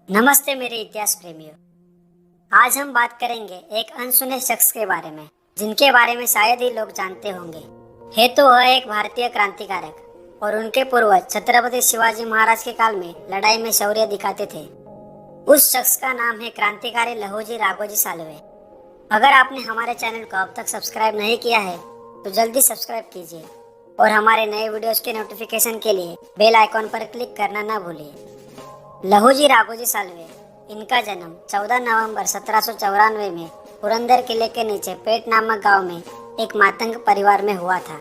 नमस्ते मेरे इतिहास प्रेमियों। आज हम बात करेंगे एक अनसुने शख्स के बारे में जिनके बारे में शायद ही लोग जानते होंगे। है तो वह एक भारतीय क्रांतिकारक और उनके पूर्वज छत्रपति शिवाजी महाराज के काल में लड़ाई में शौर्य दिखाते थे। उस शख्स का नाम है क्रांतिकारी लहूजी राघोजी साल्वे। अगर आपने हमारे चैनल को अब तक सब्सक्राइब नहीं किया है तो जल्दी सब्सक्राइब कीजिए और हमारे नए वीडियोस के नोटिफिकेशन के लिए बेल आइकॉन पर क्लिक करना ना भूलिए। लहूजी राघोजी साल्वे, इनका जन्म 14 नवंबर 1794 में पुरंदर किले के नीचे पेट नामक गांव में एक मातंग परिवार में हुआ था।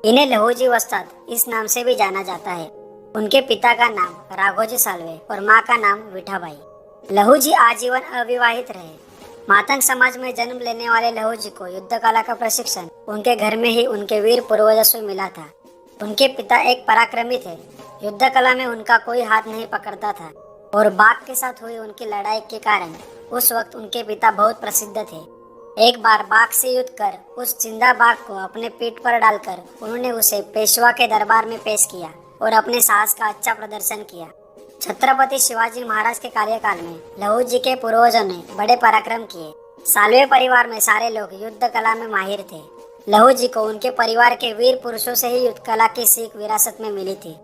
इन्हें लहूजी वस्ताद इस नाम से भी जाना जाता है। उनके पिता का नाम राघोजी साल्वे और मां का नाम विठाबाई। लहूजी आजीवन अविवाहित रहे। मातंग समाज में जन्म लेने वाले लहूजी को युद्ध कला का प्रशिक्षण उनके घर में ही उनके वीर पूर्वजों से मिला था। उनके पिता एक पराक्रमी थे। युद्ध कला में उनका कोई हाथ नहीं पकड़ता था और बाघ के साथ हुई उनकी लड़ाई के कारण उस वक्त उनके पिता बहुत प्रसिद्ध थे। एक बार बाघ से युद्ध कर उस जिंदा बाघ को अपने पीठ पर डालकर उन्होंने उसे पेशवा के दरबार में पेश किया और अपने साहस का अच्छा प्रदर्शन किया। छत्रपति शिवाजी महाराज के कार्यकाल में लहूजी के पूर्वजों ने बड़े पराक्रम किए। साल्वे परिवार में सारे लोग युद्ध कला में माहिर थे। लहूजी को उनके परिवार के वीर पुरुषों से ही युद्ध कला की सीख विरासत में मिली थी।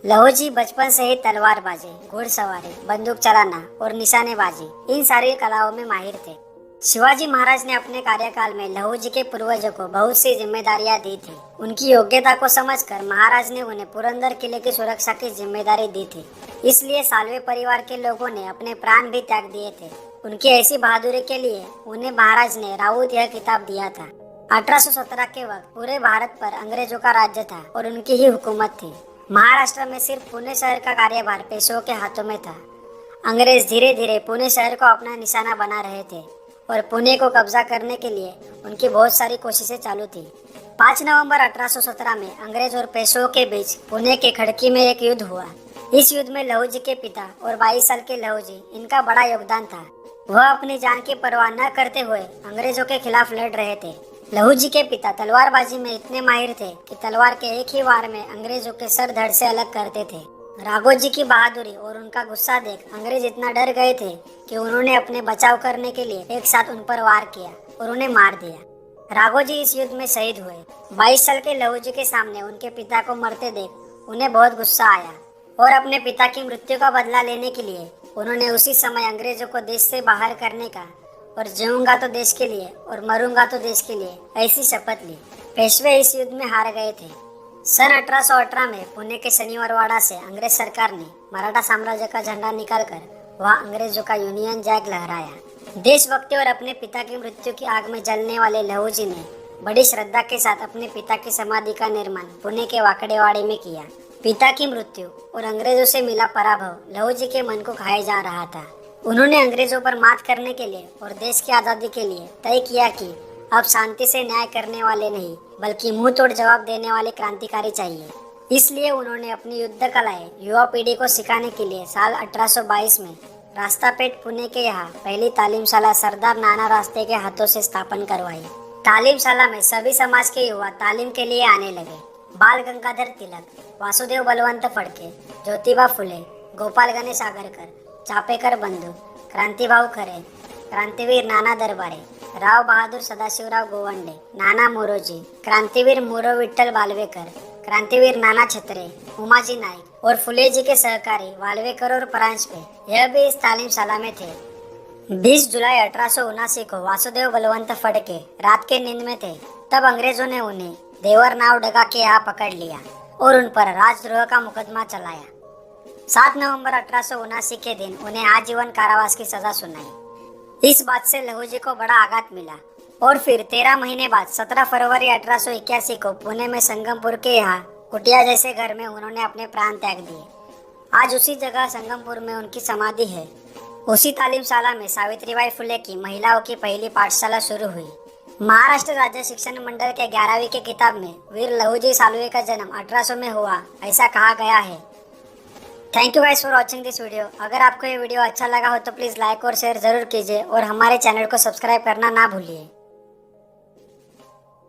लहूजी बचपन से ही तलवारबाजी, घुड़सवारी, बंदूक चलाना और निशानेबाजी इन सारी कलाओं में माहिर थे। शिवाजी महाराज ने अपने कार्यकाल में लहूजी के पूर्वजों को बहुत सी जिम्मेदारियां दी थी। उनकी योग्यता को समझकर महाराज ने उन्हें पुरंदर किले की सुरक्षा की जिम्मेदारी दी थी। इसलिए साल्वे परिवार के लोगों ने अपने प्राण भी त्याग दिए थे। उनकी ऐसी बहादुरी के लिए उन्हें महाराज ने राउत यह खिताब दिया था। 1817 के वक्त पूरे भारत पर अंग्रेजों का राज्य था और उनकी ही हुकूमत थी। महाराष्ट्र में सिर्फ पुणे शहर का कार्यभार पेशवों के हाथों में था। अंग्रेज धीरे धीरे पुणे शहर को अपना निशाना बना रहे थे और पुणे को कब्जा करने के लिए उनकी बहुत सारी कोशिशें चालू थी। 5 नवंबर 1817 में अंग्रेज और पेशवों के बीच पुणे के खड़की में एक युद्ध हुआ। इस युद्ध में लहूजी के पिता और 22 साल के लहूजी, इनका बड़ा योगदान था। वह अपनी जान की परवाह न करते हुए अंग्रेजों के खिलाफ लड़ रहे थे। लहूजी के पिता तलवारबाजी में इतने माहिर थे कि तलवार के एक ही वार में अंग्रेजों के सर धड़ से अलग करते थे। राघोजी की बहादुरी और उनका गुस्सा देख अंग्रेज इतना डर गए थे कि उन्होंने अपने बचाव करने के लिए एक साथ उन पर वार किया और उन्हें मार दिया। राघोजी इस युद्ध में शहीद हुए। 22 साल के लहूजी के सामने उनके पिता को मरते देख उन्हें बहुत गुस्सा आया और अपने पिता की मृत्यु का बदला लेने के लिए उन्होंने उसी समय अंग्रेजों को देश से बाहर करने का और जीऊंगा तो देश के लिए और मरूंगा तो देश के लिए ऐसी शपथ ली। पेशवे इस युद्ध में हार गए थे। सन 1818 में पुणे के शनिवारवाड़ा से अंग्रेज सरकार ने मराठा साम्राज्य का झंडा निकालकर वहां अंग्रेजों का यूनियन जैक लहराया। देशभक्ति और अपने पिता की मृत्यु की आग में जलने वाले लहूजी ने बड़ी श्रद्धा के साथ अपने पिता की समाधि का निर्माण पुणे के वाकड़ेवाड़े में किया। पिता की मृत्यु और अंग्रेजों से मिला पराभव लहूजी के मन को खाए जा रहा था। उन्होंने अंग्रेजों पर मात करने के लिए और देश की आज़ादी के लिए तय किया कि अब शांति से न्याय करने वाले नहीं बल्कि मुंह तोड़ जवाब देने वाले क्रांतिकारी चाहिए। इसलिए उन्होंने अपनी युद्ध कलाएं युवा पीढ़ी को सिखाने के लिए साल 1822 में रास्तापेट पुणे के यहाँ पहली तालीमशाला सरदार नाना रास्ते के हाथों से स्थापन करवाई। तालीमशाला में सभी समाज के युवा तालीम के लिए आने लगे। बाल गंगाधर तिलक, वासुदेव बलवंत फडके, ज्योतिबा फुले, गोपाल गणेश आगरकर, चापेकर बंधू, क्रांतिभाऊ खरे, क्रांतिवीर नाना दरबारे, राव बहादुर सदाशिवराव गोवंडे, नाना मोरोजी, क्रांतिवीर मोरो विठ्ठल वाल्वेकर, क्रांतिवीर नाना छत्रे, उमाजी नाईक और फुले जी के सहकारी वाल्वेकर और परांजपे, यह भी इस तालीमशाला में थे। 20 जुलाई 1879 को वासुदेव बलवंत फडके रात के नींद में थे। तब अंग्रेजों ने उन्हें देवर नाव डगा के यहाँ पकड़ लिया और उन पर राजद्रोह का मुकदमा चलाया। 7 नवंबर 1879 के दिन उन्हें आजीवन कारावास की सजा सुनाई। इस बात से लहूजी को बड़ा आघात मिला और फिर 13 महीने बाद 17 फरवरी 1881 को पुणे में संगमपुर के यहाँ कुटिया जैसे घर में उन्होंने अपने प्राण त्याग दिए। आज उसी जगह संगमपुर में उनकी समाधि है। उसी तालीमशाला में सावित्रीबाई फुले की महिलाओं की पहली पाठशाला शुरू हुई। महाराष्ट्र राज्य शिक्षण मंडल के 11वीं के किताब में वीर लहूजी साल्वे का जन्म 1800 में हुआ ऐसा कहा गया है। Thank you guys for watching this video. अगर आपको ये वीडियो अच्छा लगा हो तो प्लीज़ लाइक और शेयर जरूर कीजिए और हमारे चैनल को सब्सक्राइब करना ना भूलिए।